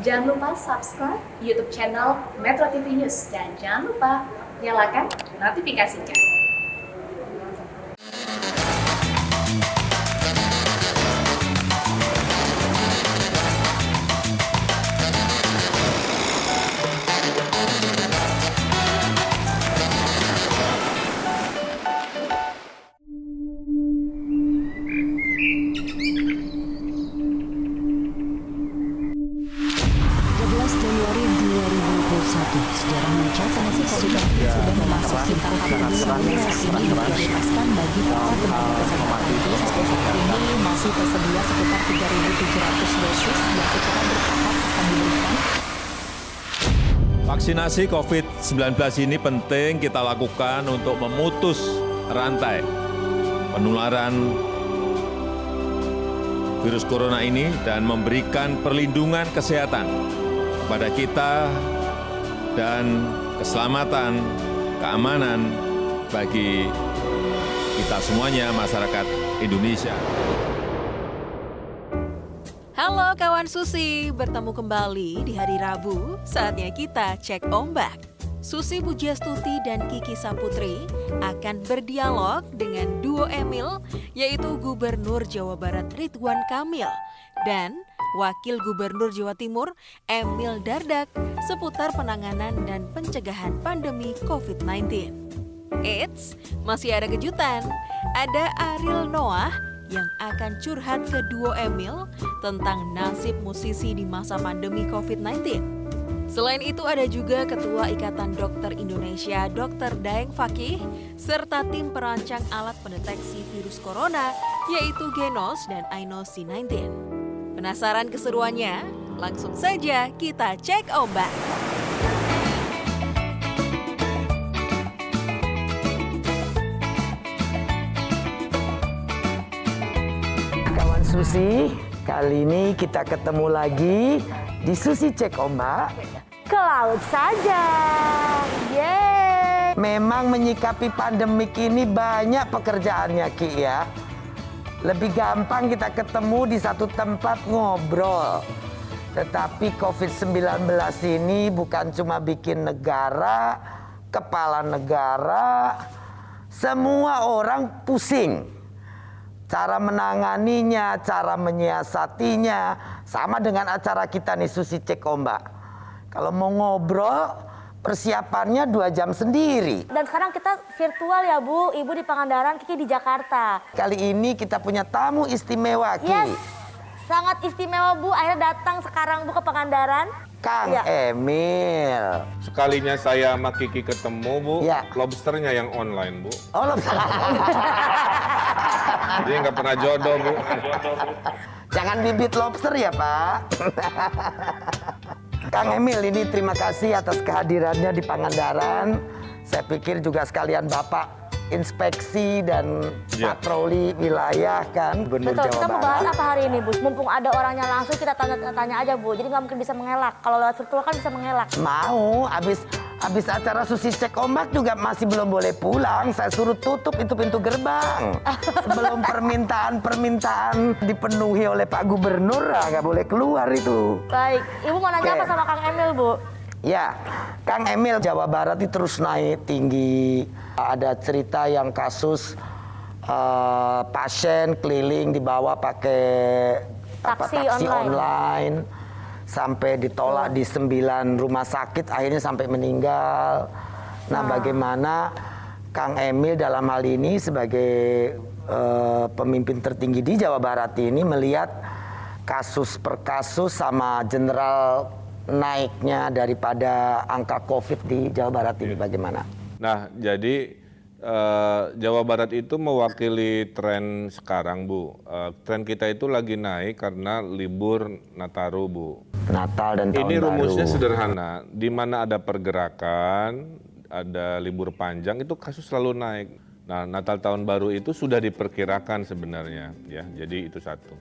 Jangan lupa subscribe YouTube channel Metro TV News dan jangan lupa nyalakan notifikasinya. Januari 2021, sejarah mencatat COVID-19 sudah memasuki tahap kedua vaksin diprioritaskan bagi para tenaga kesehatan medis. Saat ini masih tersedia sekitar 3.700 dosis yang secara bertahap akan diberikan. Vaksinasi COVID-19 ini penting kita lakukan untuk memutus rantai penularan virus corona ini dan memberikan perlindungan kesehatan kepada kita dan keselamatan, keamanan bagi kita semuanya, masyarakat Indonesia. Halo kawan Susi, bertemu kembali di hari Rabu, saatnya kita cek ombak. Susi Pujiastuti dan Kiki Saputri akan berdialog dengan duo Emil, yaitu Gubernur Jawa Barat Ridwan Kamil dan Wakil Gubernur Jawa Timur Emil Dardak seputar penanganan dan pencegahan pandemi COVID-19. Eits, masih ada kejutan. Ada Ariel Noah yang akan curhat ke duo Emil tentang nasib musisi di masa pandemi COVID-19. Selain itu ada juga Ketua Ikatan Dokter Indonesia Dr. Daeng Fakih serta tim perancang alat pendeteksi virus corona yaitu Genos dan Ainos C19. Penasaran keseruannya? Langsung saja kita cek ombak. Kawan Susi, kali ini kita ketemu lagi di Susi Cek Ombak. Ke laut saja. Yeay. Memang menyikapi pandemik ini banyak pekerjaannya Ki ya. Lebih gampang kita ketemu di satu tempat ngobrol. Tetapi COVID-19 ini bukan cuma bikin negara, kepala negara, semua orang pusing. Cara menanganinya, cara menyiasatinya, sama dengan acara kita nih Susi Cek Ombak. Kalau mau ngobrol, persiapannya 2 jam sendiri. Dan sekarang kita virtual ya Bu, Ibu di Pangandaran, Kiki di Jakarta. Kali ini kita punya tamu istimewa Ki. Yes, sangat istimewa Bu, akhirnya datang sekarang Bu ke Pangandaran. Kang Ya. Emil. Sekalinya saya sama Kiki ketemu, Bu, Ya. lobsternya yang online, Bu. Oh, Dia nggak pernah jodoh, Bu. jangan bibit lobster ya Pak. Kang Emil ini terima kasih atas kehadirannya di Pangandaran. Saya pikir juga sekalian Bapak inspeksi dan Ya. patroli wilayah kan Gubernur Betul, Jawa kita mau bahas Barat. apa hari ini Bu? Mumpung ada orangnya langsung kita tanya aja Bu, jadi nggak mungkin bisa mengelak. Kalau lewat virtual kan bisa mengelak. Mau, habis acara Susi Cek Ombak juga masih belum boleh pulang. Saya suruh tutup itu pintu gerbang. Sebelum permintaan dipenuhi oleh Pak Gubernur, nggak boleh keluar itu. Baik, Ibu mau nanya Oke. apa sama Kang Emil Bu? Ya, Kang Emil, Jawa Barat itu terus naik tinggi. Ada cerita yang kasus pasien keliling dibawa pakai taksi online. Sampai ditolak di 9 rumah sakit, akhirnya sampai meninggal. Nah, bagaimana Kang Emil dalam hal ini sebagai pemimpin tertinggi di Jawa Barat ini melihat kasus per kasus sama general naiknya daripada angka COVID di Jawa Barat ini bagaimana? Nah, jadi Jawa Barat itu mewakili tren sekarang, Bu. Tren kita itu lagi naik karena libur Nataru, Bu. Natal dan Tahun Ini Baru. rumusnya sederhana, di mana ada pergerakan, ada libur panjang, itu kasus selalu naik. Nah, Natal Tahun Baru itu sudah diperkirakan sebenarnya, ya. Jadi itu satu.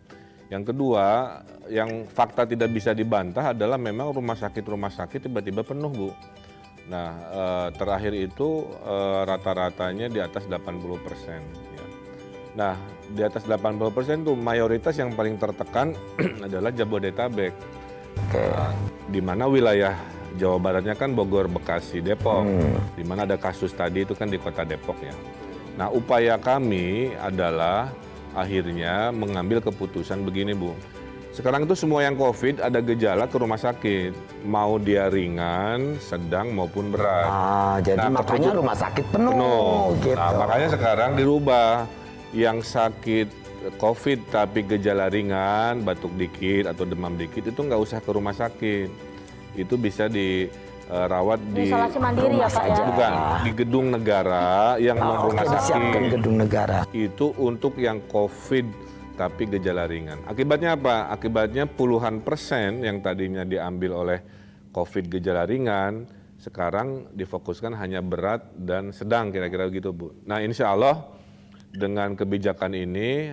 Yang kedua, yang fakta tidak bisa dibantah adalah memang rumah sakit tiba-tiba penuh, Bu. Nah, terakhir itu rata-ratanya di atas 80%. Ya. Nah, di atas 80% tuh mayoritas yang paling tertekan adalah Jabodetabek. Oke. Di mana wilayah Jawa Baratnya kan Bogor, Bekasi, Depok. Di mana ada kasus tadi itu kan di kota Depok ya. Nah, upaya kami adalah akhirnya mengambil keputusan begini, Bu. Sekarang itu semua yang COVID ada gejala ke rumah sakit. Mau dia ringan, sedang maupun berat. Jadi Nah, makanya rumah sakit penuh gitu. Nah, makanya sekarang dirubah. Yang sakit COVID tapi gejala ringan, batuk dikit atau demam dikit itu nggak usah ke rumah sakit. Itu bisa dirawat di Isolasi mandiri ya Pak ya? bukan di gedung negara yang non rumah Disiapkan sakit. gedung negara. Itu untuk yang COVID tapi gejala ringan. Akibatnya apa? Akibatnya puluhan persen yang tadinya diambil oleh COVID gejala ringan sekarang difokuskan hanya berat dan sedang, kira-kira gitu, Bu. Nah, insya Allah dengan kebijakan ini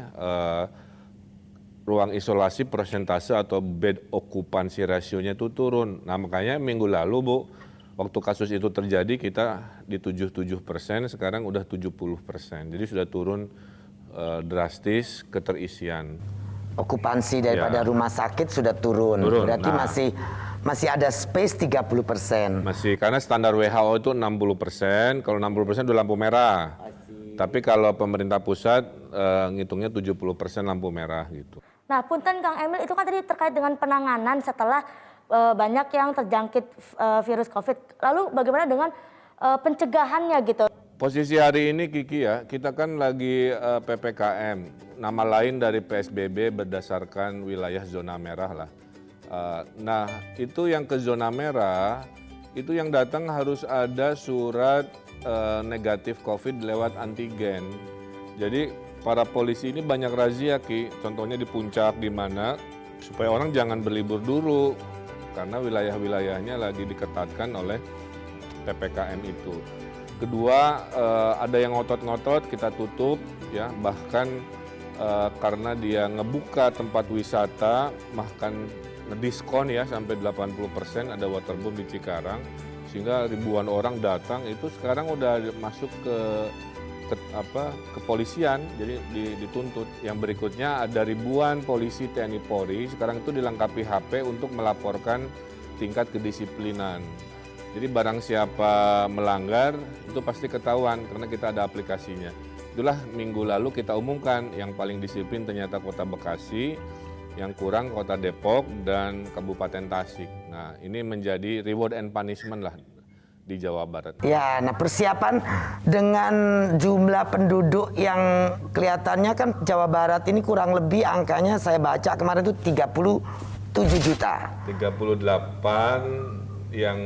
ruang isolasi persentase atau bed occupancy ratio-nya itu turun. Nah, makanya minggu lalu, Bu, waktu kasus itu terjadi kita di 77%, sekarang udah 70%. Jadi sudah turun drastis keterisian. Okupansi daripada rumah sakit sudah turun. Berarti Nah, masih ada space 30%. masih karena standar WHO itu 60%, kalau 60% udah lampu merah. Tapi kalau pemerintah pusat ngitungnya 70% lampu merah gitu. Nah, punten Kang Emil, itu kan tadi terkait dengan penanganan setelah banyak yang terjangkit virus COVID. Lalu bagaimana dengan pencegahannya gitu? Posisi hari ini Kiki ya, kita kan lagi PPKM, nama lain dari PSBB berdasarkan wilayah zona merah lah. Nah, itu yang ke zona merah, itu yang datang harus ada surat negatif COVID lewat antigen. Jadi para polisi ini banyak razia, Ki, contohnya di puncak di mana, supaya orang jangan berlibur dulu, karena wilayah-wilayahnya lagi diketatkan oleh PPKM itu. Kedua, ada yang ngotot-ngotot kita tutup, ya, bahkan karena dia ngebuka tempat wisata, bahkan ngediskon ya sampai 80%, ada waterboom di Cikarang, sehingga ribuan orang datang. Itu sekarang udah masuk ke kepolisian, jadi dituntut. Yang berikutnya ada ribuan polisi TNI Polri, sekarang itu dilengkapi HP untuk melaporkan tingkat kedisiplinan. Jadi barang siapa melanggar itu pasti ketahuan karena kita ada aplikasinya. Itulah minggu lalu kita umumkan yang paling disiplin ternyata Kota Bekasi, yang kurang Kota Depok dan Kabupaten Tasik. Nah, ini menjadi reward and punishment lah di Jawa Barat. Ya, nah persiapan dengan jumlah penduduk yang kelihatannya kan Jawa Barat ini kurang lebih angkanya saya baca kemarin itu 37 juta. 38 yang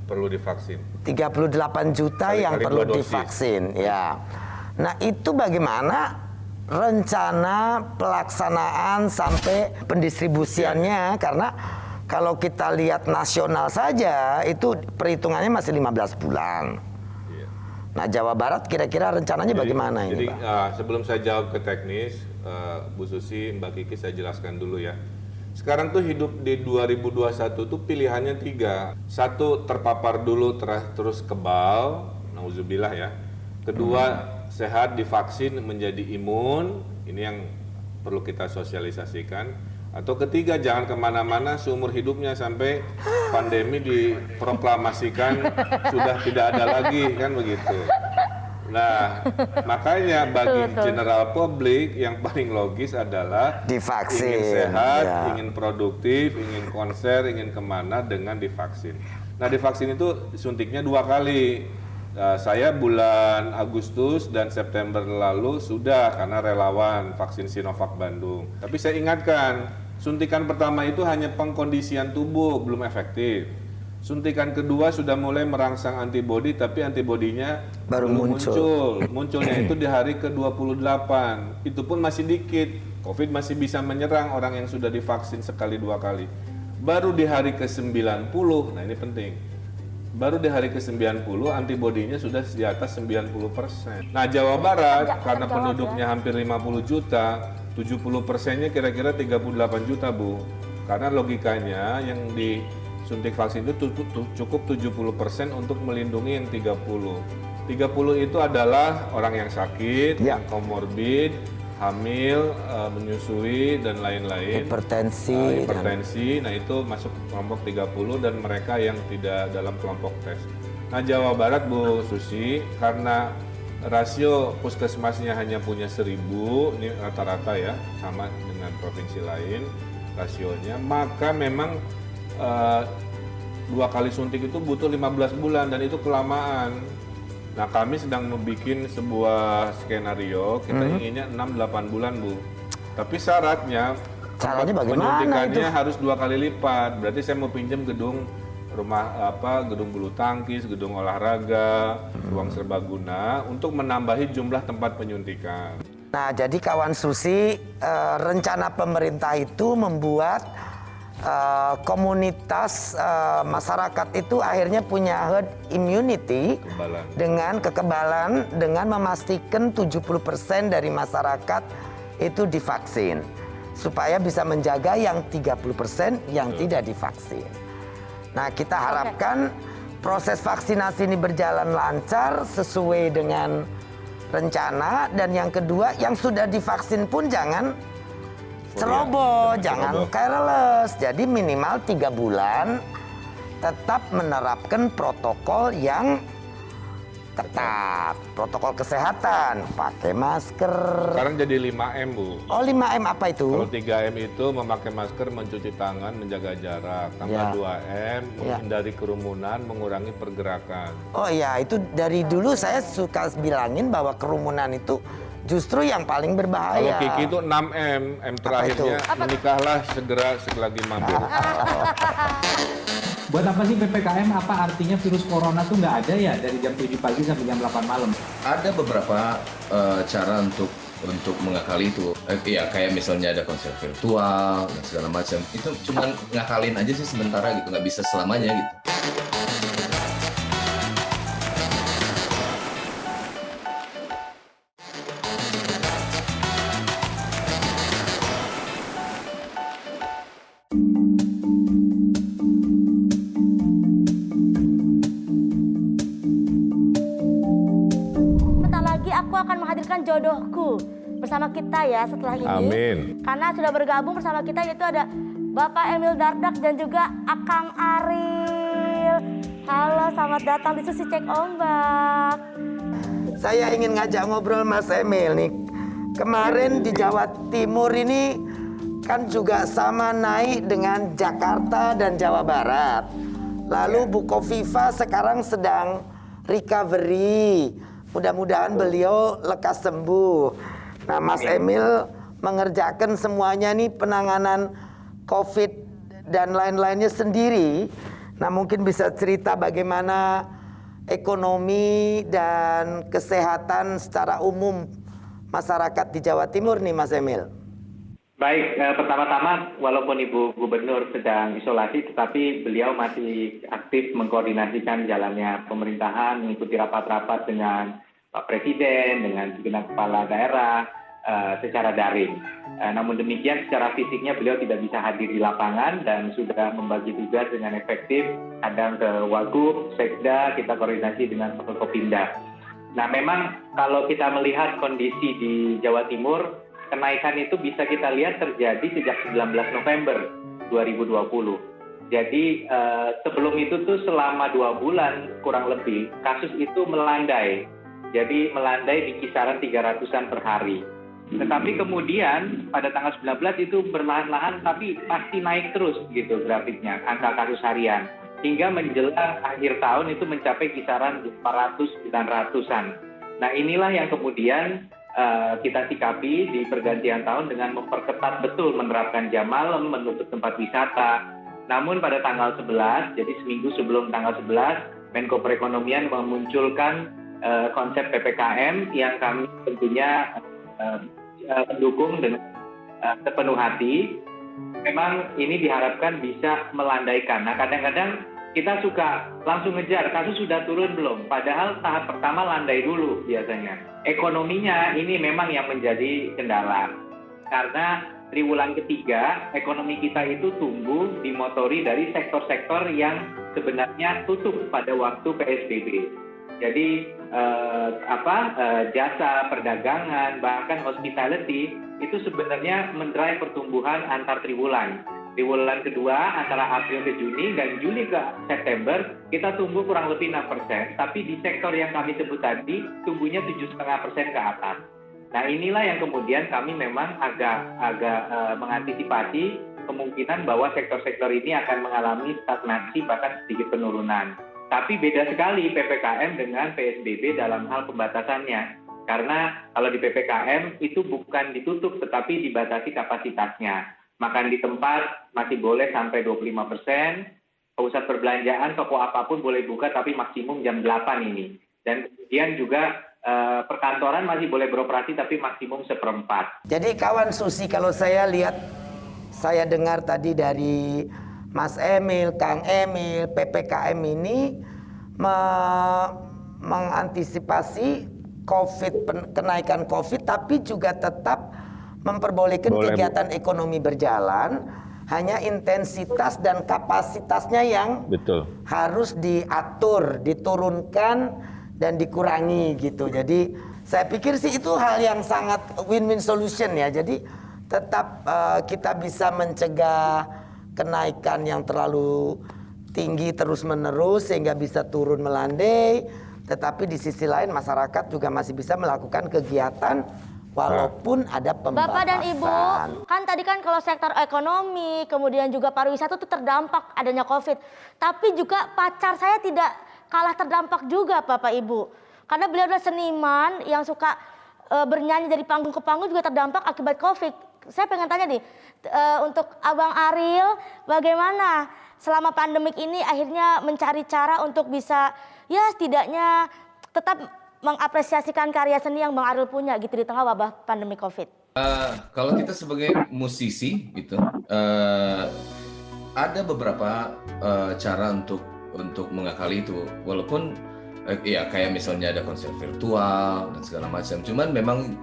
perlu divaksin. 38 juta Kali-kali yang perlu 2 dosis. divaksin, ya. Nah, itu bagaimana rencana pelaksanaan sampai pendistribusiannya, karena kalau kita lihat nasional saja itu perhitungannya masih 15 bulan. Iya. Nah, Jawa Barat kira-kira rencananya bagaimana ini, Jadi Pak? sebelum saya jawab ke teknis, Bu Susi, Mbak Kiki, saya jelaskan dulu ya. Sekarang tuh hidup di 2021 tuh pilihannya 3. Satu, terpapar dulu terus kebal, nauzubillah ya. Kedua, sehat divaksin menjadi imun, ini yang perlu kita sosialisasikan. Atau ketiga, jangan kemana-mana seumur hidupnya sampai pandemi diproklamasikan sudah tidak ada lagi, kan begitu. Nah, makanya bagi general publik yang paling logis adalah Divaksin, ingin sehat, ya. ingin produktif, ingin konser, ingin kemana dengan divaksin. Nah, divaksin itu suntiknya 2 kali. Saya bulan Agustus dan September lalu sudah karena relawan vaksin Sinovac Bandung. Tapi saya ingatkan, suntikan pertama itu hanya pengkondisian tubuh, belum efektif. Suntikan kedua sudah mulai merangsang antibodi, tapi antibodinya Baru belum muncul. Munculnya itu di hari ke-28. Itu pun masih dikit. COVID masih bisa menyerang orang yang sudah divaksin sekali 2 kali. Baru di hari ke-90, nah ini penting. Baru di hari ke-90 antibodinya sudah di atas 90%. Nah, Jawa Barat karena penduduknya hampir 50 juta, 70%-nya kira-kira 38 juta, Bu. Karena logikanya yang disuntik vaksin itu cukup 70% untuk melindungi yang 30. 30 itu adalah orang yang sakit, Ya. yang komorbid, hamil, menyusui, dan lain-lain. Hipertensi. Hipertensi, nah itu masuk kelompok 30 dan mereka yang tidak dalam kelompok tes. Nah Jawa Barat Bu Susi, karena rasio puskesmasnya hanya punya 1.000, ini rata-rata ya, sama dengan provinsi lain rasionya, maka memang 2 kali suntik itu butuh 15 bulan dan itu kelamaan. Nah kami sedang membuat sebuah skenario, kita inginnya 6-8 bulan Bu. Tapi syaratnya Caranya bagaimana penyuntikannya itu? harus 2 kali lipat. Berarti saya mau pinjam gedung gedung bulu tangkis, gedung olahraga, ruang serbaguna untuk menambahi jumlah tempat penyuntikan. Nah, jadi kawan Susi, rencana pemerintah itu membuat komunitas masyarakat itu akhirnya punya herd immunity dengan kekebalan dengan memastikan 70% dari masyarakat itu divaksin supaya bisa menjaga yang 30% yang tidak divaksin. Nah, kita harapkan proses vaksinasi ini berjalan lancar sesuai dengan rencana, dan yang kedua yang sudah divaksin pun jangan ceroboh, jangan careless. Jadi minimal 3 bulan tetap menerapkan protokol yang ketat, protokol kesehatan, pakai masker. Sekarang jadi 5M Bu. Oh, 5M apa itu? Kalau 3M itu memakai masker, mencuci tangan, menjaga jarak. Tambah 2M, menghindari kerumunan, mengurangi pergerakan. Oh iya, itu dari dulu saya suka bilangin bahwa kerumunan itu justru yang paling berbahaya. Kalau Kiki itu 6M, M terakhirnya menikahlah segera selagi mampu. Buat apa sih PPKM? Apa artinya virus corona tuh nggak ada ya dari jam 7 pagi sampai jam 8 malam? Ada beberapa cara untuk mengakali itu. Ya kayak misalnya ada konser virtual dan segala macam. Itu cuma ngakalin aja sih sementara gitu, nggak bisa selamanya gitu. Jodohku bersama kita ya setelah ini. Amin. Karena sudah bergabung bersama kita yaitu ada Bapak Emil Dardak dan juga Akang Aril. Halo, selamat datang di Susi Cek Ombak. Saya ingin ngajak ngobrol Mas Emil nih. Kemarin di Jawa Timur ini kan juga sama naik dengan Jakarta dan Jawa Barat. Lalu Bu Kofifa sekarang sedang recovery. Mudah-mudahan beliau lekas sembuh. Nah, Mas Emil mengerjakan semuanya nih penanganan COVID dan lain-lainnya sendiri. Nah, mungkin bisa cerita bagaimana ekonomi dan kesehatan secara umum masyarakat di Jawa Timur nih, Mas Emil. Baik, pertama-tama walaupun Ibu Gubernur sedang isolasi, tetapi beliau masih aktif mengkoordinasikan jalannya pemerintahan, mengikuti rapat-rapat dengan Pak Presiden, dengan segenap kepala daerah secara daring. Namun demikian secara fisiknya beliau tidak bisa hadir di lapangan dan sudah membagi tugas dengan efektif, kadang ke Wagub, Sekda, kita koordinasi dengan Forkopimda. Nah memang kalau kita melihat kondisi di Jawa Timur, kenaikan itu bisa kita lihat terjadi sejak 19 November 2020. Jadi sebelum itu tuh selama 2 bulan kurang lebih kasus itu melandai. Jadi melandai di kisaran 300-an per hari. Tetapi kemudian pada tanggal 19 itu perlahan-lahan tapi pasti naik terus gitu grafiknya, angka kasus harian. Hingga menjelang akhir tahun itu mencapai kisaran 400-900-an. Nah inilah yang kemudian kita sikapi di pergantian tahun dengan memperketat betul menerapkan jam malam, menutup tempat wisata. Namun pada tanggal 11, jadi seminggu sebelum tanggal 11, Menko Perekonomian memunculkan konsep PPKM yang kami tentunya mendukung dengan sepenuh hati. Memang ini diharapkan bisa melandaikan. Nah kadang-kadang kita suka langsung ngejar, kasus sudah turun belum? Padahal tahap pertama landai dulu biasanya. Ekonominya ini memang yang menjadi kendala. Karena triwulan ketiga, ekonomi kita itu tumbuh dimotori dari sektor-sektor yang sebenarnya tutup pada waktu PSBB. Jadi jasa perdagangan bahkan hospitality itu sebenarnya mendrive pertumbuhan antar triwulan. Triwulan kedua antara April ke Juni dan Juli ke September kita tumbuh kurang lebih 6%, tapi di sektor yang kami sebut tadi tumbuhnya 7,5% ke atas. Nah inilah yang kemudian kami memang agak mengantisipasi kemungkinan bahwa sektor-sektor ini akan mengalami stagnasi bahkan sedikit penurunan. Tapi beda sekali PPKM dengan PSBB dalam hal pembatasannya. Karena kalau di PPKM itu bukan ditutup tetapi dibatasi kapasitasnya. Makan di tempat masih boleh sampai 25%, pusat perbelanjaan, toko apapun boleh buka tapi maksimum jam 8 ini. Dan kemudian juga perkantoran masih boleh beroperasi tapi maksimum 1/4. Jadi kawan Susi, kalau saya lihat, saya dengar tadi dari Mas Emil, Kang Emil, PPKM ini mengantisipasi kenaikan COVID, tapi juga tetap memperbolehkan kegiatan ekonomi berjalan, hanya intensitas dan kapasitasnya yang harus diatur, diturunkan dan dikurangi gitu. Jadi saya pikir sih itu hal yang sangat win-win solution ya. Jadi tetap kita bisa mencegah kenaikan yang terlalu tinggi terus-menerus sehingga bisa turun melandai, tetapi di sisi lain masyarakat juga masih bisa melakukan kegiatan walaupun ada pembatasan. Bapak dan Ibu, kan tadi kan kalau sektor ekonomi, kemudian juga pariwisata itu terdampak adanya COVID. Tapi juga pacar saya tidak kalah terdampak juga Bapak Ibu. Karena beliau adalah seniman yang suka bernyanyi dari panggung ke panggung juga terdampak akibat COVID. Saya pengen tanya nih, untuk Abang Ariel, bagaimana selama pandemik ini akhirnya mencari cara untuk bisa ya setidaknya tetap mengapresiasikan karya seni yang Bang Ariel punya gitu di tengah wabah pandemi COVID? Kalau kita sebagai musisi gitu, ada beberapa cara untuk mengakali itu, walaupun ya kayak misalnya ada konser virtual dan segala macam. Cuman memang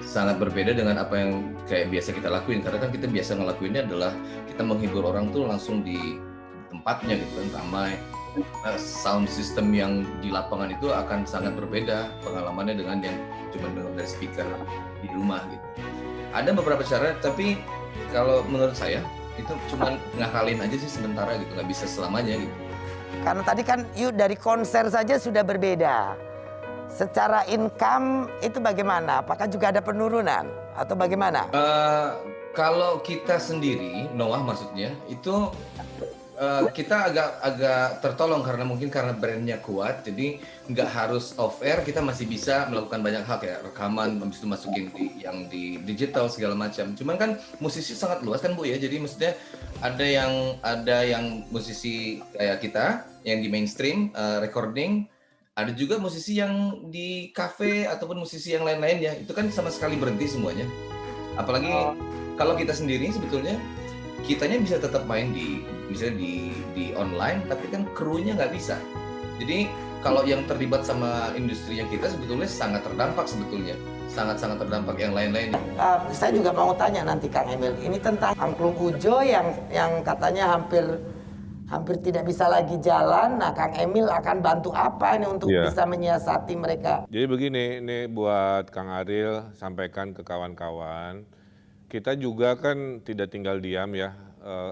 sangat berbeda dengan apa yang kayak biasa kita lakuin, karena kan kita biasa ngelakuinnya adalah kita menghibur orang tuh langsung di tempatnya gitu kan, ramai. Sound system yang di lapangan itu akan sangat berbeda pengalamannya dengan yang cuma dengar dari speaker di rumah gitu. Ada beberapa cara, tapi kalau menurut saya itu cuma ngakalin aja sih sementara gitu, nggak bisa selamanya gitu. Karena tadi kan dari konser saja sudah berbeda. Secara income itu bagaimana? Apakah juga ada penurunan atau bagaimana? Kalau kita sendiri, Noah maksudnya, itu kita agak tertolong karena brandnya kuat, jadi nggak harus off air, kita masih bisa melakukan banyak hal kayak rekaman, habis itu masukin yang di digital segala macam. Cuman kan musisi sangat luas kan Bu ya, jadi maksudnya ada yang musisi kayak kita yang di mainstream recording, ada juga musisi yang di cafe ataupun musisi yang lain-lainnya, itu kan sama sekali berhenti semuanya. Apalagi kalau kita sendiri sebetulnya kitanya bisa tetap main misalnya di online, tapi kan krunya nggak bisa. Jadi kalau yang terlibat sama industrinya kita sebetulnya sangat terdampak sebetulnya, sangat-sangat terdampak yang lain-lain. Saya juga mau tanya nanti Kang Emil, ini tentang Angklung Ujo yang katanya hampir tidak bisa lagi jalan. Nah, Kang Emil akan bantu apa ini untuk bisa menyiasati mereka? Jadi begini, ini buat Kang Ariel sampaikan ke kawan-kawan. Kita juga kan tidak tinggal diam ya.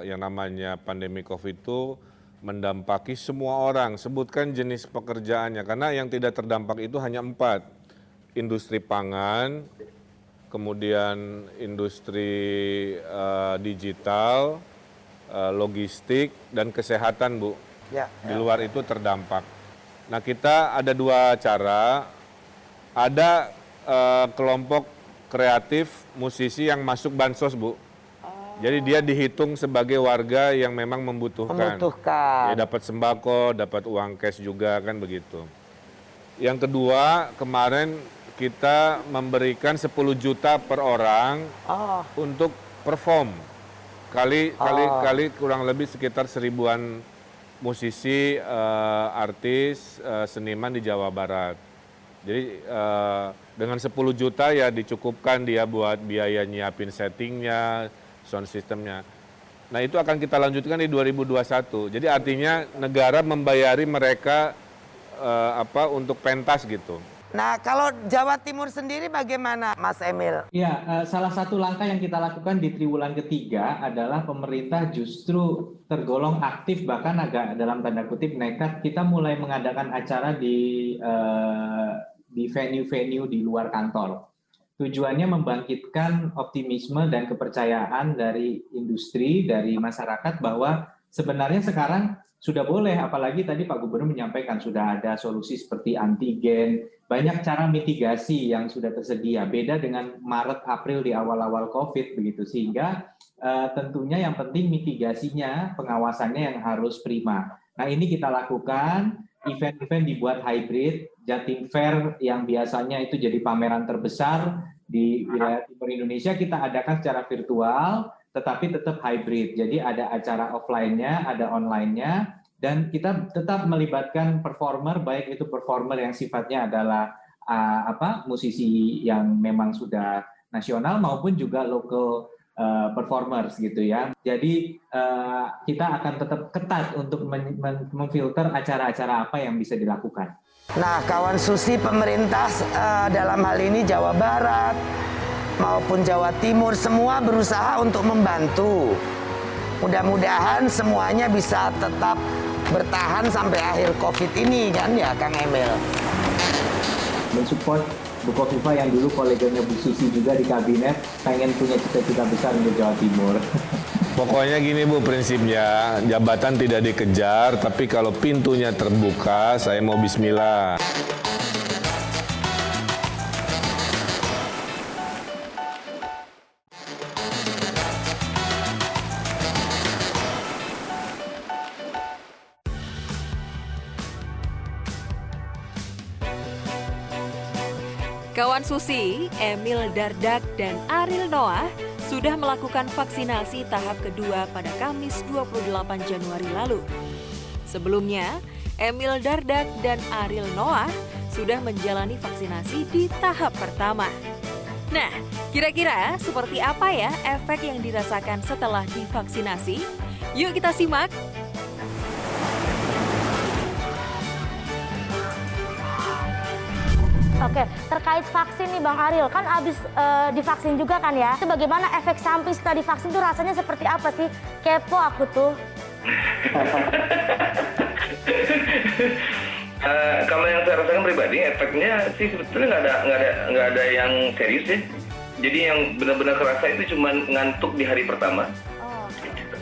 Yang namanya pandemi COVID itu mendampaki semua orang. Sebutkan jenis pekerjaannya, karena yang tidak terdampak itu hanya 4. Industri pangan, kemudian industri digital, logistik, dan kesehatan, Bu. Di luar itu terdampak. Nah, kita ada 2 cara. Ada kelompok kreatif musisi yang masuk bansos, Bu. Jadi dia dihitung sebagai warga yang memang membutuhkan. Ya, dapat sembako, dapat uang cash juga kan begitu. Yang kedua, kemarin kita memberikan 10 juta per orang untuk perform. Kali kurang lebih sekitar 1000-an musisi, artis, seniman di Jawa Barat. Jadi dengan 10 juta ya dicukupkan dia buat biaya nyiapin settingnya, sound systemnya. Nah, itu akan kita lanjutkan di 2021. Jadi artinya negara membayari mereka untuk pentas gitu. Nah, kalau Jawa Timur sendiri bagaimana, Mas Emil? Ya, salah satu langkah yang kita lakukan di triwulan ketiga adalah pemerintah justru tergolong aktif, bahkan agak dalam tanda kutip nekat. Kita mulai mengadakan acara di venue-venue di luar kantor. Tujuannya membangkitkan optimisme dan kepercayaan dari industri, dari masyarakat bahwa sebenarnya sekarang sudah boleh, apalagi tadi Pak Gubernur menyampaikan sudah ada solusi seperti antigen, banyak cara mitigasi yang sudah tersedia. Beda dengan Maret, April di awal-awal COVID begitu, sehingga tentunya yang penting mitigasinya, pengawasannya yang harus prima. Nah ini kita lakukan, event-event dibuat hybrid, Jatim Fair yang biasanya itu jadi pameran terbesar di wilayah timur Indonesia kita adakan secara virtual, tetapi tetap hybrid. Jadi ada acara offline-nya, ada online-nya, dan kita tetap melibatkan performer, baik itu performer yang sifatnya adalah musisi yang memang sudah nasional maupun juga local performers gitu ya. Jadi kita akan tetap ketat untuk memfilter acara-acara apa yang bisa dilakukan. Nah, kawan Susi, pemerintah dalam hal ini Jawa Barat maupun Jawa Timur semua berusaha untuk membantu. Mudah-mudahan semuanya bisa tetap bertahan sampai akhir COVID ini kan ya, Kang Emil. Mensupport Bu Kofifa yang dulu koleganya Bu Susi juga di kabinet, pengen punya cita-cita besar untuk Jawa Timur. Pokoknya gini Bu, prinsipnya jabatan tidak dikejar, tapi kalau pintunya terbuka, saya mau bismillah. Kawan Susi, Emil Dardak dan Ariel Noah sudah melakukan vaksinasi tahap kedua pada Kamis 28 Januari lalu. Sebelumnya, Emil Dardak dan Ariel Noah sudah menjalani vaksinasi di tahap pertama. Nah, kira-kira seperti apa ya efek yang dirasakan setelah divaksinasi? Yuk kita simak. Oke, terkait vaksin nih Bang Ariel, kan abis divaksin juga kan ya? Itu bagaimana efek samping setelah divaksin tuh rasanya seperti apa sih? Kepo aku tuh. Kalau yang saya rasakan pribadi, efeknya sih sebetulnya nggak ada yang serius ya. Jadi yang benar-benar kerasa itu cuma ngantuk di hari pertama,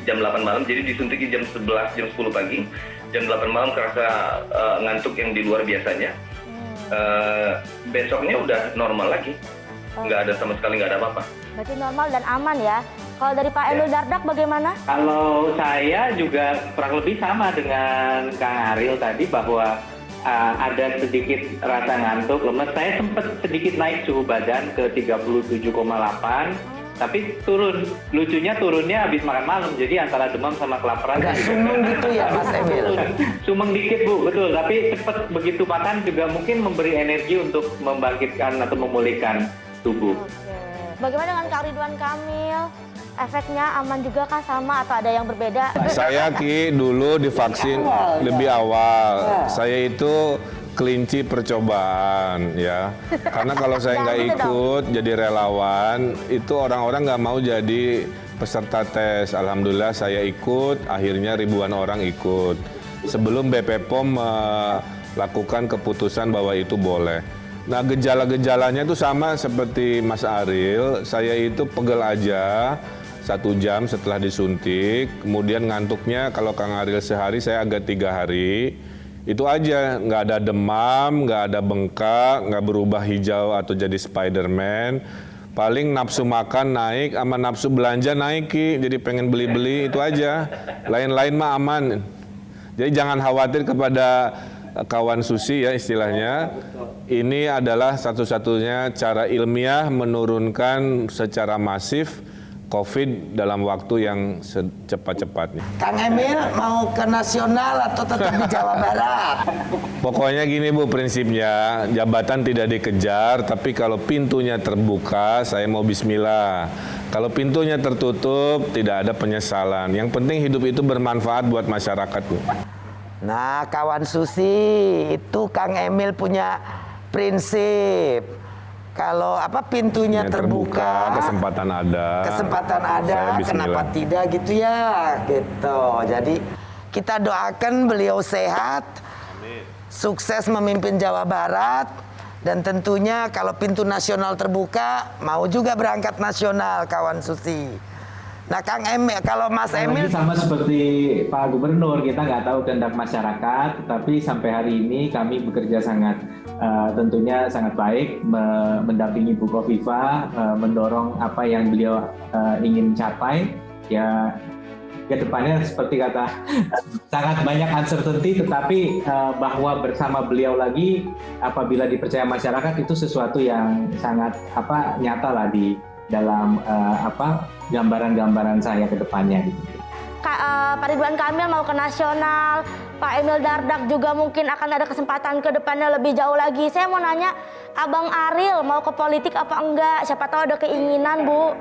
jam 8 malam. Jadi disuntikin jam 11, jam 10 pagi, jam 8 malam kerasa ngantuk yang di luar biasanya. Besoknya udah normal lagi, nggak ada sama sekali, nggak ada apa-apa. Berarti normal dan aman ya. Kalau dari Pak Emil Dardak bagaimana? Kalau saya juga kurang lebih sama dengan Kang Ariel tadi, bahwa ada sedikit rasa ngantuk, lemes. Saya sempat sedikit naik suhu badan ke 37,8, tapi turun. Lucunya turunnya habis makan malam, jadi antara demam sama kelaparan. Agak sumeng gitu ya Mas Emil? Sumeng dikit Bu, betul. Tapi cepat begitu makan juga mungkin memberi energi untuk membangkitkan atau memulihkan tubuh. Oke. Bagaimana dengan Kak Ridwan Kamil? Efeknya aman juga kah sama atau ada yang berbeda? Saya dulu divaksin lebih awal. Saya itu kelinci percobaan ya, karena kalau saya nggak ikut jadi relawan, itu orang-orang nggak mau jadi peserta tes. Alhamdulillah saya ikut, akhirnya ribuan orang ikut. Sebelum BP POM melakukan keputusan bahwa itu boleh. Nah gejala-gejalanya itu sama seperti Mas Ariel, saya itu pegel aja 1 jam setelah disuntik, kemudian ngantuknya kalau Kang Ariel sehari, saya agak 3 hari. Itu aja, nggak ada demam, nggak ada bengkak, nggak berubah hijau atau jadi Spiderman. Paling nafsu makan naik, sama nafsu belanja naik jadi pengen beli-beli, itu aja. Lain-lain mah aman. Jadi jangan khawatir kepada kawan Susi ya istilahnya. Ini adalah satu-satunya cara ilmiah menurunkan secara masif COVID dalam waktu yang secepat-cepatnya. Kang Emil mau ke nasional atau tetap di Jawa Barat? Pokoknya gini Bu, prinsipnya jabatan tidak dikejar, tapi kalau pintunya terbuka, saya mau bismillah. Kalau pintunya tertutup, tidak ada penyesalan. Yang penting hidup itu bermanfaat buat masyarakat Bu. Nah, kawan Susi, itu Kang Emil punya prinsip. Kalau pintunya terbuka, kesempatan ada, kenapa tidak gitu ya, gitu. Jadi kita doakan beliau sehat, sukses memimpin Jawa Barat, dan tentunya kalau pintu nasional terbuka, mau juga berangkat nasional, kawan Susi. Nah, Kang Emil, kalau Mas Emil sama seperti Pak Gubernur, kita nggak tahu kehendak masyarakat, tapi sampai hari ini kami bekerja tentunya sangat baik, mendampingi Bu Kofifa, mendorong apa yang beliau ingin capai. Ya, kedepannya seperti kata sangat banyak uncertainty, tetapi bahwa bersama beliau lagi, apabila dipercaya masyarakat, itu sesuatu yang sangat nyata lah di dalam gambaran-gambaran saya ke depannya gitu. Pak Ridwan Kamil mau ke nasional, Pak Emil Dardak juga mungkin akan ada kesempatan ke depannya lebih jauh lagi. Saya mau nanya, Abang Ariel mau ke politik apa enggak? Siapa tahu ada keinginan, Bu.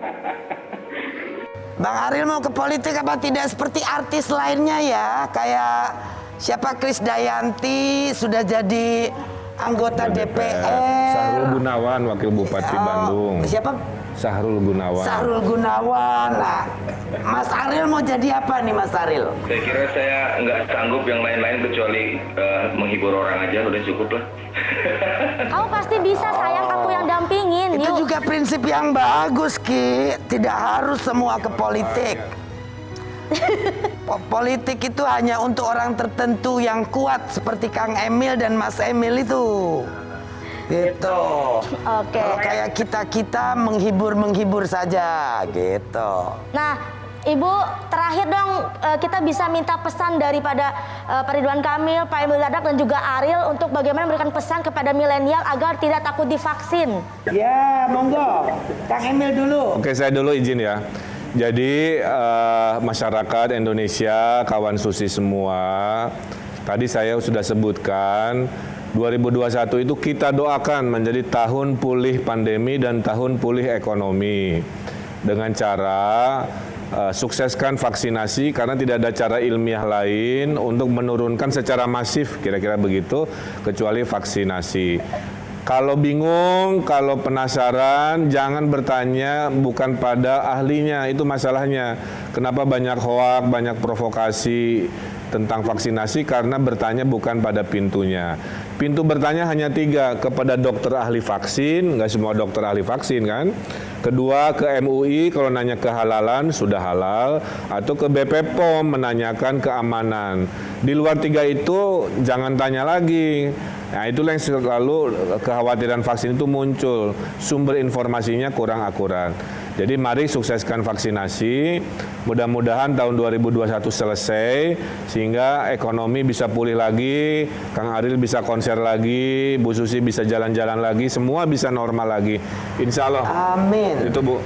Bang Ariel mau ke politik apa tidak seperti artis lainnya ya? Kayak siapa, Krisdayanti sudah jadi anggota DPR. Sahrul Gunawan, Wakil Bupati Bandung. Siapa? Sahrul Gunawan. Nah, Mas Ariel mau jadi apa nih, Mas Ariel? Saya kira saya nggak sanggup yang lain-lain kecuali menghibur orang aja, udah cukup lah. Kamu pasti bisa, sayang, aku yang dampingin. Itu juga prinsip yang bagus, Ki. Tidak harus semua ke politik. Politik itu hanya untuk orang tertentu yang kuat seperti Kang Emil dan Mas Emil itu. Gitu. Oke. Kalau kayak kita menghibur saja gitu. Nah, Ibu, terakhir dong, kita bisa minta pesan daripada Pak Ridwan Kamil, Pak Emil Dardak dan juga Ariel untuk bagaimana memberikan pesan kepada milenial agar tidak takut divaksin. Ya, monggo. Kang Emil dulu. Oke, saya dulu izin ya. Jadi masyarakat Indonesia, kawan Susi semua, tadi saya sudah sebutkan 2021 itu kita doakan menjadi tahun pulih pandemi dan tahun pulih ekonomi dengan cara sukseskan vaksinasi karena tidak ada cara ilmiah lain untuk menurunkan secara masif, kira-kira begitu, kecuali vaksinasi. Kalau bingung, kalau penasaran, jangan bertanya bukan pada ahlinya, itu masalahnya. Kenapa banyak hoak, banyak provokasi tentang vaksinasi? Karena bertanya bukan pada pintunya. Pintu bertanya hanya 3, kepada dokter ahli vaksin, nggak semua dokter ahli vaksin kan. Kedua, ke MUI kalau nanya kehalalan, sudah halal. Atau ke BP POM menanyakan keamanan. Di luar 3 itu jangan tanya lagi. Nah, itulah yang selalu kekhawatiran vaksin itu muncul. Sumber informasinya kurang akurat. Jadi mari sukseskan vaksinasi. Mudah-mudahan tahun 2021 selesai sehingga ekonomi bisa pulih lagi, Kang Ariel bisa konser lagi, Bu Susi bisa jalan-jalan lagi, semua bisa normal lagi. Insya Allah. Amin. Itu, Bu.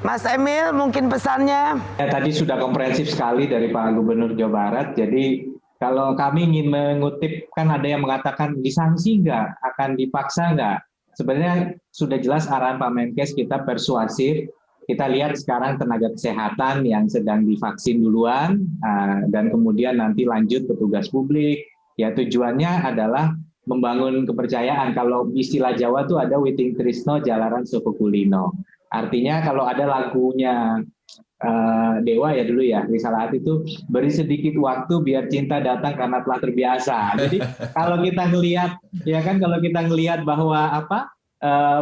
Mas Emil, mungkin pesannya? Ya, tadi sudah komprehensif sekali dari Pak Gubernur Jawa Barat. Jadi kalau kami ingin mengutip, kan ada yang mengatakan disanksi nggak, akan dipaksa nggak. Sebenarnya sudah jelas arahan Pak Menkes, kita persuasif. Kita lihat sekarang tenaga kesehatan yang sedang divaksin duluan, dan kemudian nanti lanjut petugas publik. Ya, tujuannya adalah membangun kepercayaan. Kalau istilah Jawa tuh ada Witing Trisno Jalaran Soko Kulino. Artinya kalau ada lagunya Dewa ya dulu ya, Risalah Hati itu, beri sedikit waktu biar cinta datang karena telah terbiasa. Jadi kalau kita ngelihat, ya kan, kalau kita ngelihat bahwa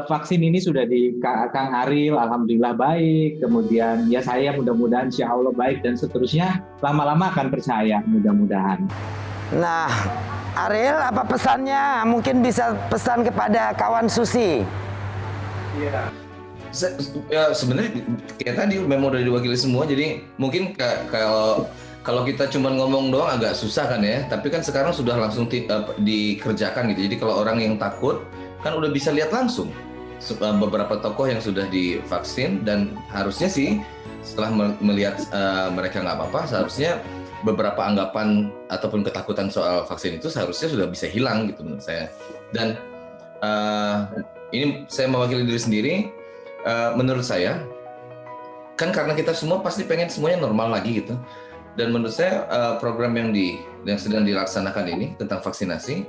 vaksin ini sudah di Kang Ariel, alhamdulillah baik. Kemudian ya saya mudah-mudahan insya Allah baik dan seterusnya, lama-lama akan percaya mudah-mudahan. Nah, Ariel apa pesannya? Mungkin bisa pesan kepada kawan Susi. Iya. Ya, sebenarnya kayak tadi memang udah diwakili semua, jadi mungkin kalau kita cuma ngomong doang agak susah kan ya, tapi kan sekarang sudah langsung dikerjakan gitu. Jadi kalau orang yang takut kan udah bisa lihat langsung beberapa tokoh yang sudah divaksin, dan harusnya sih setelah melihat mereka nggak apa-apa, seharusnya beberapa anggapan ataupun ketakutan soal vaksin itu seharusnya sudah bisa hilang gitu menurut saya. Dan ini saya mewakili diri sendiri. Menurut saya, kan karena kita semua pasti pengen semuanya normal lagi gitu. Dan menurut saya program yang sedang dilaksanakan ini tentang vaksinasi,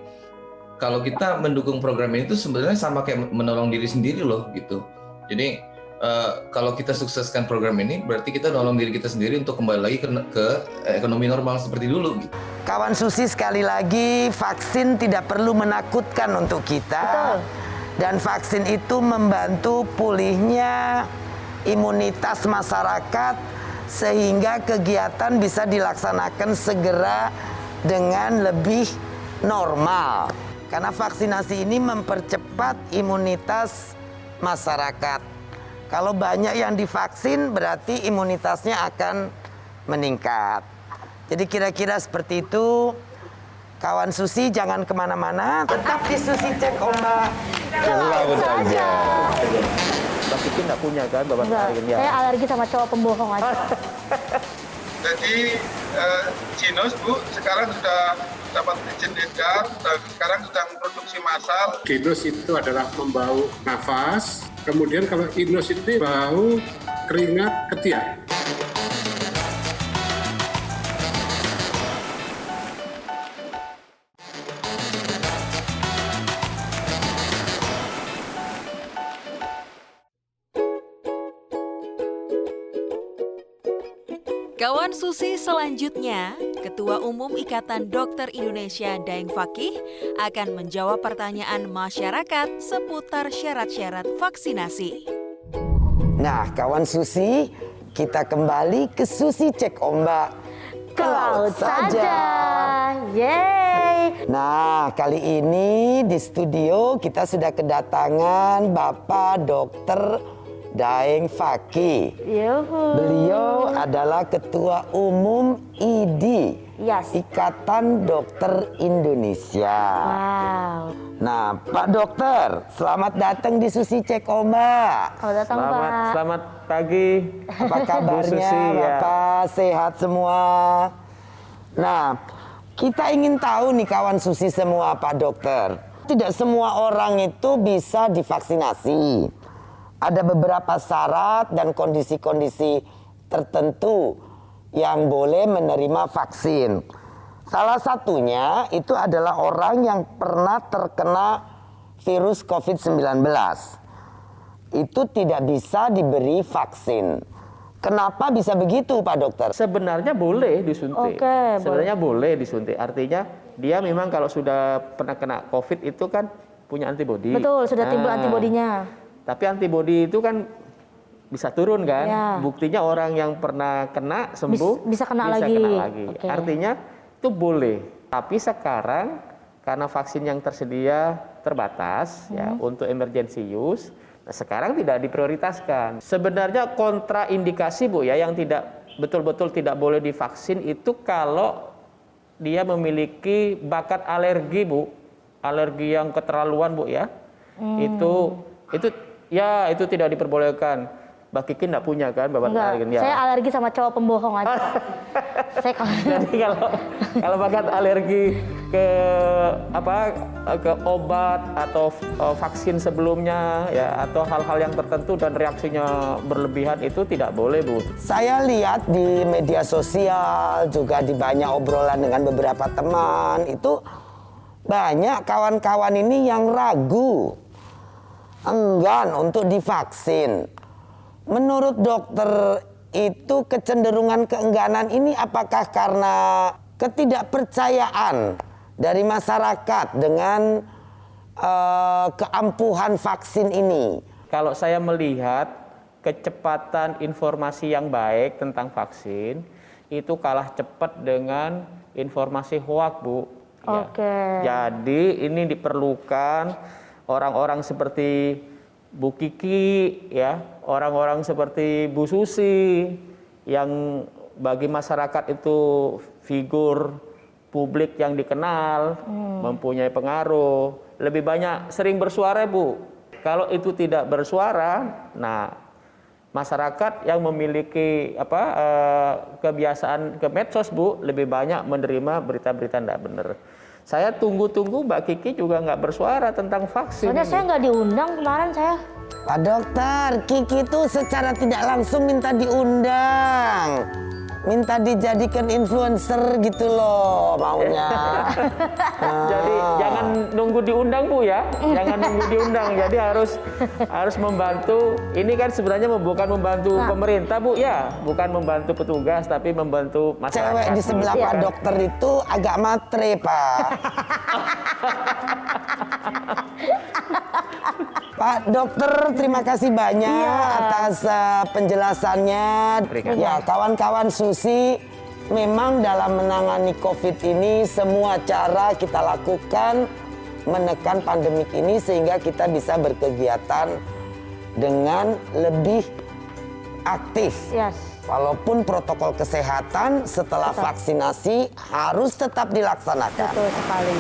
kalau kita mendukung program ini itu sebenarnya sama kayak menolong diri sendiri loh gitu. Jadi kalau kita sukseskan program ini, berarti kita nolong diri kita sendiri untuk kembali lagi ke ekonomi normal seperti dulu. Gitu. Kawan Susi, sekali lagi vaksin tidak perlu menakutkan untuk kita. Betul. Dan vaksin itu membantu pulihnya imunitas masyarakat sehingga kegiatan bisa dilaksanakan segera dengan lebih normal. Karena vaksinasi ini mempercepat imunitas masyarakat. Kalau banyak yang divaksin berarti imunitasnya akan meningkat. Jadi kira-kira seperti itu. Kawan Susi jangan kemana-mana, tetap di Susi Cek Ombak. Laut saja. Mbak Kiki nggak punya kan bapak alergen ya? Saya alergi sama cowok pembohong aja. Jadi Jinos Bu sekarang sudah dapat izin edar dan sekarang sedang produksi massal. Ginos itu adalah membau nafas, kemudian kalau Inos itu bau keringat ketiak. Kawan Susi, selanjutnya, Ketua Umum Ikatan Dokter Indonesia Daeng Fakih akan menjawab pertanyaan masyarakat seputar syarat-syarat vaksinasi. Nah, kawan Susi, kita kembali ke Susi Cek Ombak. Ke laut saja. Yeay. Nah, kali ini di studio kita sudah kedatangan Bapak Dokter Daeng Fakih. Beliau adalah Ketua Umum IDI, Ikatan Dokter Indonesia. Wow. Nah, Pak Dokter, selamat datang di Susi Cek Ombak. Selamat pagi. Apa kabarnya, Susi, Bapak? Sehat semua? Nah, kita ingin tahu nih kawan Susi semua, Pak Dokter. Tidak semua orang itu bisa divaksinasi. Ada beberapa syarat dan kondisi-kondisi tertentu yang boleh menerima vaksin. Salah satunya itu adalah orang yang pernah terkena virus COVID-19. Itu tidak bisa diberi vaksin. Kenapa bisa begitu, Pak Dokter? Sebenarnya boleh disuntik. Sebenarnya boleh disuntik. Artinya dia memang kalau sudah pernah kena COVID itu kan punya antibodi. Betul, sudah timbul antibodinya. Tapi antibodi itu kan bisa turun kan? Ya. Buktinya orang yang pernah kena sembuh bisa kena lagi. Okay. Artinya itu boleh. Tapi sekarang karena vaksin yang tersedia terbatas ya untuk emergency use, nah sekarang tidak diprioritaskan. Sebenarnya kontraindikasi Bu ya yang tidak betul-betul tidak boleh divaksin itu kalau dia memiliki bakat alergi Bu. Alergi yang keterlaluan Bu ya. Itu tidak diperbolehkan. Mbak Kiki enggak punya kan bapak alergen ya? Saya alergi sama cowok pembohong aja. Jadi kalau bakat alergi ke obat atau vaksin sebelumnya ya atau hal-hal yang tertentu dan reaksinya berlebihan itu tidak boleh Bu. Saya lihat di media sosial juga di banyak obrolan dengan beberapa teman itu banyak kawan-kawan ini yang ragu, enggan untuk divaksin. Menurut dokter itu kecenderungan keengganan ini apakah karena ketidakpercayaan dari masyarakat dengan keampuhan vaksin ini? Kalau saya melihat kecepatan informasi yang baik tentang vaksin itu kalah cepat dengan informasi hoak Bu. Jadi ini diperlukan orang-orang seperti Bu Kiki ya, orang-orang seperti Bu Susi yang bagi masyarakat itu figur publik yang dikenal, mempunyai pengaruh, lebih banyak sering bersuara Bu. Kalau itu tidak bersuara, nah masyarakat yang memiliki kebiasaan ke medsos Bu lebih banyak menerima berita-berita tidak benar. Saya tunggu-tunggu Mbak Kiki juga nggak bersuara tentang vaksin. Soalnya saya nggak diundang kemarin saya. Pak Dokter, Kiki itu secara tidak langsung minta diundang. minta dijadikan influencer gitu loh maunya. Jadi jangan nunggu diundang Bu ya, jangan nunggu diundang. Jadi harus membantu. Ini kan sebenarnya bukan membantu pemerintah Bu ya, bukan membantu petugas tapi membantu masyarakat. Cewek di sebelah Pak Dokter itu agak matre Pak. Pak Dokter, terima kasih banyak atas penjelasannya. Ya, kawan-kawan Susi, memang dalam menangani COVID ini semua cara kita lakukan menekan pandemik ini sehingga kita bisa berkegiatan dengan lebih aktif. Walaupun protokol kesehatan setelah vaksinasi harus tetap dilaksanakan. Betul sekali.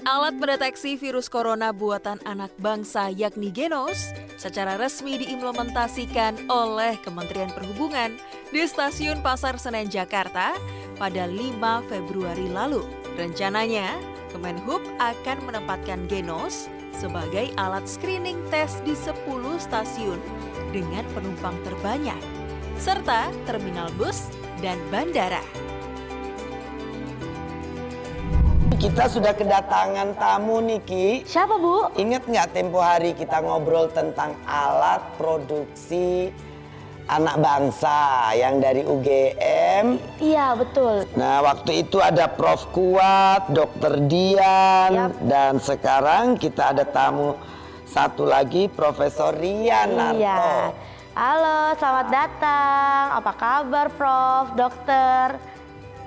Alat pendeteksi virus corona buatan anak bangsa yakni Genos secara resmi diimplementasikan oleh Kementerian Perhubungan di Stasiun Pasar Senen, Jakarta pada 5 Februari lalu. Rencananya, Kemenhub akan menempatkan Genos sebagai alat screening tes di 10 stasiun dengan penumpang terbanyak, serta terminal bus dan bandara. Kita sudah kedatangan tamu nih Ki. Siapa Bu? Ingat nggak tempo hari kita ngobrol tentang alat produksi anak bangsa yang dari UGM? Iya betul. Nah waktu itu ada Prof Kuat, Dr. Dian, dan sekarang kita ada tamu satu lagi Profesor Rian Narto. Iya. Halo, selamat datang. Apa kabar Prof, Dokter?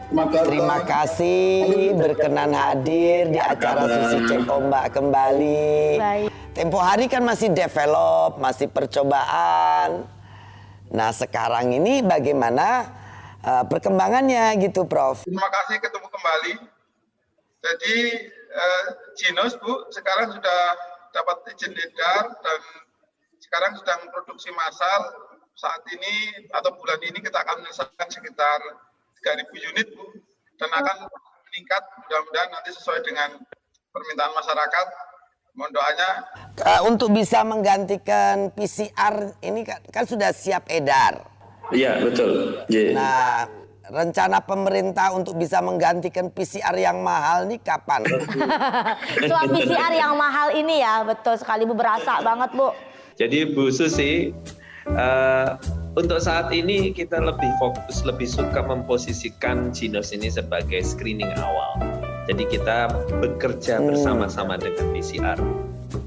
Terima kasih berkenan hadir di acara Susi Cek Ombak kembali. Baik. Tempo hari kan masih develop, masih percobaan. Nah sekarang ini bagaimana perkembangannya gitu Prof? Terima kasih ketemu kembali. Jadi Genos Bu sekarang sudah dapat izin edar dan sekarang sedang produksi massal. Saat ini atau bulan ini kita akan menyelesaikan sekitar 3.000 unit Bu, dan akan meningkat mudah-mudahan nanti sesuai dengan permintaan masyarakat. Mohon doanya. Untuk bisa menggantikan PCR ini kan sudah siap edar. Iya betul. Nah rencana pemerintah untuk bisa menggantikan PCR yang mahal nih kapan? Swab PCR yang mahal ini ya, betul sekali Bu, berasa banget Bu. Jadi Bu Susi, untuk saat ini kita lebih fokus, lebih suka memposisikan Genos ini sebagai screening awal. Jadi kita bekerja bersama-sama dengan PCR.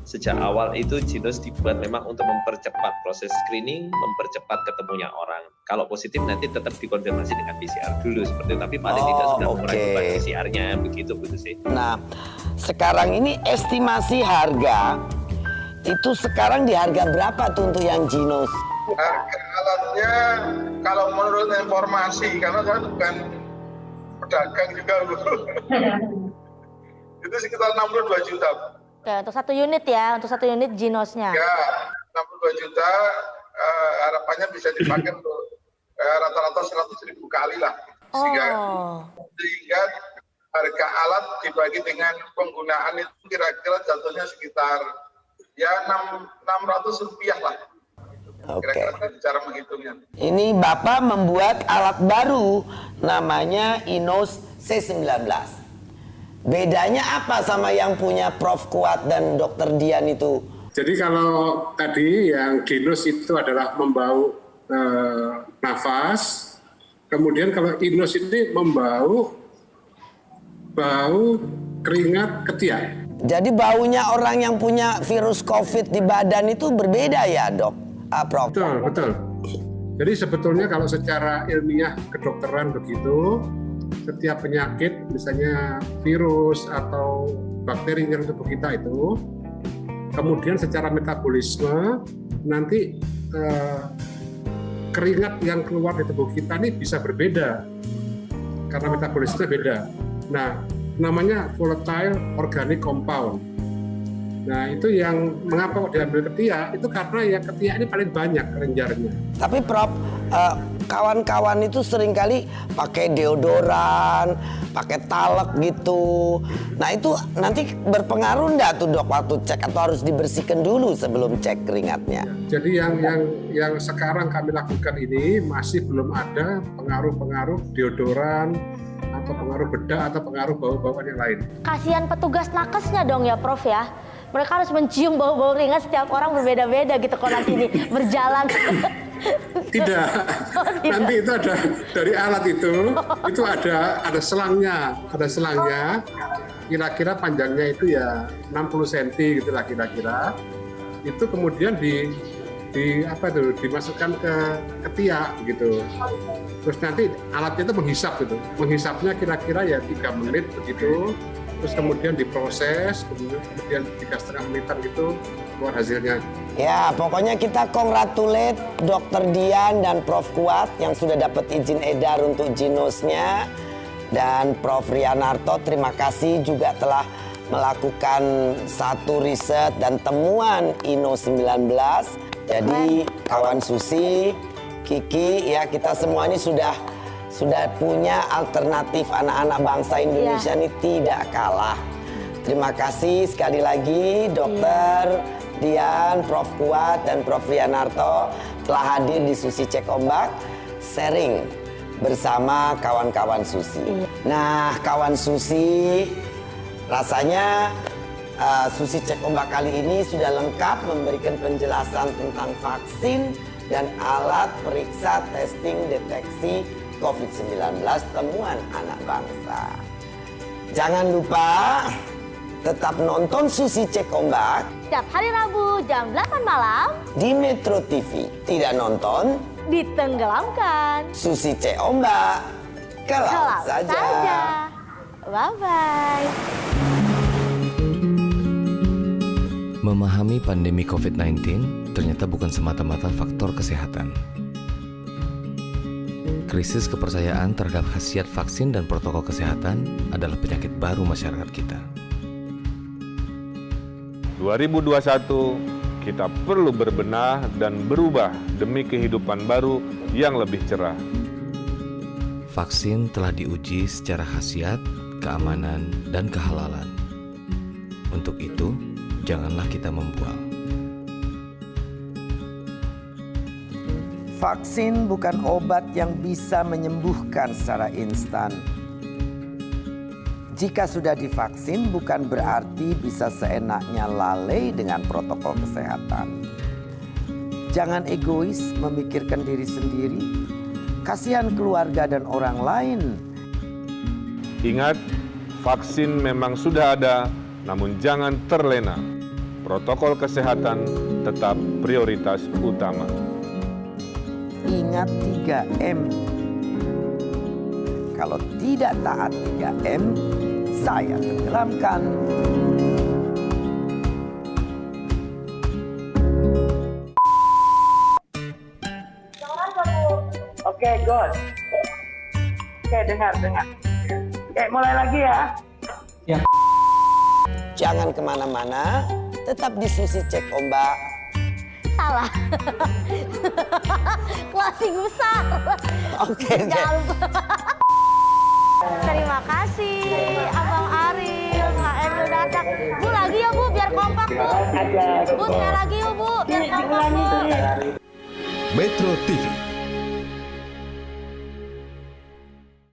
Sejak awal itu Genos dibuat memang untuk mempercepat proses screening, mempercepat ketemunya orang. Kalau positif nanti tetap dikonfirmasi dengan PCR dulu seperti itu. Tapi paling tidak sudah mulai buat PCR-nya begitu Bu Susi. Nah, sekarang ini estimasi harga itu sekarang di harga berapa tuh untuk yang Genos? Harga alatnya kalau menurut informasi, karena saya bukan pedagang juga Bu, itu sekitar 62 juta. Oke, untuk satu unit ya, untuk satu unit Genosnya. Ya, 62 juta harapannya bisa dipakai untuk rata-rata 100.000 kali lah. Sehingga harga alat dibagi dengan penggunaan itu kira-kira jatuhnya sekitar ya 600 rupiah lah. Kira-kira cara menghitungnya. Ini Bapak membuat alat baru namanya Inos C19. Bedanya apa sama yang punya Prof Kuat dan Dr. Dian itu? Jadi kalau tadi yang Genos itu adalah membau nafas, kemudian kalau Inos ini membau bau keringat ketiak. Jadi baunya orang yang punya virus COVID di badan itu berbeda ya Dok? Prof? Betul, betul. Jadi sebetulnya kalau secara ilmiah kedokteran begitu, setiap penyakit misalnya virus atau bakteri yang tubuh kita itu, kemudian secara metabolisme nanti keringat yang keluar di tubuh kita ini bisa berbeda karena metabolisme beda. Nah, namanya volatile organic compound. Nah, itu yang mengapa kok diambil ketiak, itu karena yang ketiak ini paling banyak kelenjarnya. Tapi Prof, kawan-kawan itu seringkali pakai deodoran, pakai talek gitu. Nah itu nanti berpengaruh enggak tuh dok waktu cek atau harus dibersihkan dulu sebelum cek keringatnya? Jadi yang sekarang kami lakukan ini masih belum ada pengaruh-pengaruh deodoran atau pengaruh bedak atau pengaruh bau-bauan yang lain. Kasihan petugas nakesnya dong ya Prof ya. Mereka harus mencium bau-bau keringat setiap orang berbeda-beda gitu kalau nanti ini berjalan. Tidak. Nanti itu ada dari alat itu ada selangnya. Ada selangnya. Kira-kira panjangnya itu ya 60 cm gitu lah kira-kira. Itu kemudian dimasukkan ke ketiak gitu. Terus nanti alatnya itu menghisap gitu. Menghisapnya kira-kira ya 3 menit begitu. Terus kemudian diproses, kemudian 3,5 menitan gitu keluar hasilnya. Ya, pokoknya kita congratulate Dr. Dian dan Prof. Kuat yang sudah dapat izin edar untuk Jinosnya. Dan Prof. Rianarto terima kasih juga telah melakukan satu riset dan temuan Ino-19. Jadi kawan Susi, Kiki, ya kita semua ini sudah punya alternatif anak-anak bangsa Indonesia ini tidak kalah. Terima kasih sekali lagi Dokter Dian, Prof. Kuat, dan Prof. Rianarto telah hadir di Susi Cek Ombak, sharing bersama kawan-kawan Susi. Nah, kawan Susi, rasanya Susi Cek Ombak kali ini sudah lengkap memberikan penjelasan tentang vaksin dan alat periksa testing deteksi COVID-19 temuan anak bangsa. Jangan lupa tetap nonton Susi Cek Ombak Setiap hari Rabu jam 8 malam di Metro TV. Tidak nonton ditenggelamkan. Susi Cek Ombak kelak saja. Bye-bye. Memahami pandemi COVID-19 ternyata bukan semata-mata faktor kesehatan. Krisis kepercayaan terhadap khasiat vaksin dan protokol kesehatan adalah penyakit baru masyarakat kita. 2021, kita perlu berbenah dan berubah demi kehidupan baru yang lebih cerah. Vaksin telah diuji secara khasiat, keamanan, dan kehalalan. Untuk itu, janganlah kita membuang. Vaksin bukan obat yang bisa menyembuhkan secara instan. Jika sudah divaksin bukan berarti bisa seenaknya lalai dengan protokol kesehatan. Jangan egois memikirkan diri sendiri. Kasihan keluarga dan orang lain. Ingat, vaksin memang sudah ada, namun jangan terlena. Protokol kesehatan tetap prioritas utama. Ingat 3M. Kalau tidak taat 3M, saya tenggelamkan. Oke, good. Oke, dengar. Oke, mulai lagi ya. Jangan kemana-mana, tetap di Susi Cek Ombak. Salah. Closing besar. Oke. Terima kasih Abang Ariel, Kak Emil datang. Bu lagi ya Bu, biar kompak Bu. Bu sekali lagi yuk Bu, biar kompak Bu. Metro TV.